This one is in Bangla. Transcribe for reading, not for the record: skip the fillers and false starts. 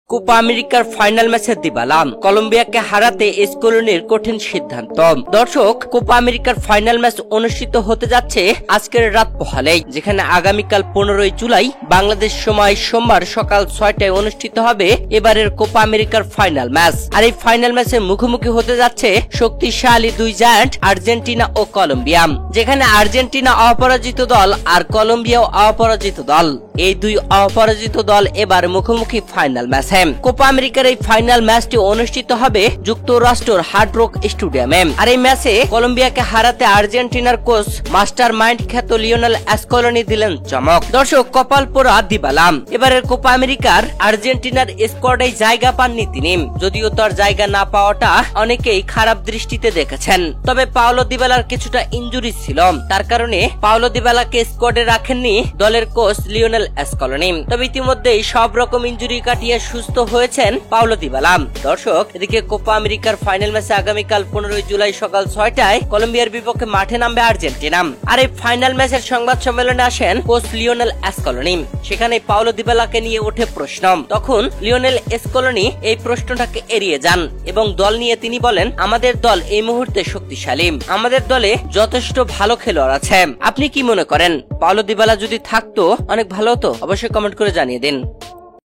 কোপা আমেরিকার ফাইনাল ম্যাচে দিবালা, কলম্বিয়াকে হারাতে স্কলনির কঠিন সিদ্ধান্ত। দর্শক, কোপা আমেরিকার ফাইনাল ম্যাচ অনুষ্ঠিত হতে যাচ্ছে আজকের রাত পোহালেই, যেখানে আগামীকাল 15 জুলাই বাংলাদেশ সময় সোমবার সকাল 6টায় অনুষ্ঠিত হবে এবারের কোপা আমেরিকার ফাইনাল ম্যাচ। আর এই ফাইনাল ম্যাচে মুখোমুখি হতে যাচ্ছে শক্তিশালী দুই জায়ান্ট আর্জেন্টিনা ও কলম্বিয়া, যেখানে আর্জেন্টিনা অপরাজিত দল আর কলম্বিয়াও অপরাজিত দল। এই দুই অপরাজিত দল এবার মুখোমুখি ফাইনাল ম্যাচে। কোপা আমেরিকার এই ফাইনাল ম্যাচটি অনুষ্ঠিত হবে যুক্তরাষ্ট্রের হার্ড রক স্টেডিয়ামে। আর এই ম্যাচে কলম্বিয়াকে হারাতে আর্জেন্টিনার কোচ মাস্টার মাইন্ড খ্যাত লিওনেল স্কলনি দিলেন চমক। দর্শক, কপাল পোড়া দিবালা, এবারের কোপা আমেরিকার আর্জেন্টিনার স্কোয়াডে জায়গা পাননি তিনি। যদিও তার জায়গা না পাওয়াটা অনেকেই খারাপ দৃষ্টিতে দেখেছেন, তবে পাওলো দিবালার কিছুটা ইনজুরি ছিল, তার কারণে পাওলো দিবালাকে স্কোয়াডে রাখেননি দলের কোচ লিওনেল স্কলনি। তবে ইতিমধ্যেই সব রকম ইনজুরি কাটিয়ে সুস্থ হয়েছেন পাওলো দিবালা। দর্শক, এদিকে কোপা আমেরিকার ফাইনাল ম্যাচে আগামীকাল 15 জুলাই সকাল 6টায় কলম্বিয়ার বিপক্ষে মাঠে নামবে আর্জেন্টিনা। আর এই ফাইনাল ম্যাচের সংবাদ সম্মেলনে আসেন কোচ লিওনেল স্কলনি। সেখানে পাওলো দিবালাকে নিয়ে ওঠে প্রশ্ন। তখন লিওনেল স্কলনি এই প্রশ্নটাকে এড়িয়ে যান এবং দল নিয়ে তিনি বলেন, আমাদের দল এই মুহূর্তে শক্তিশালী, আমাদের দলে যথেষ্ট ভালো খেলোয়াড় আছে। আপনি কি মনে করেন, পাওলো দিবালা যদি থাকতো অনেক ভালো হতো? অবশ্যই কমেন্ট করে জানিয়ে দিন।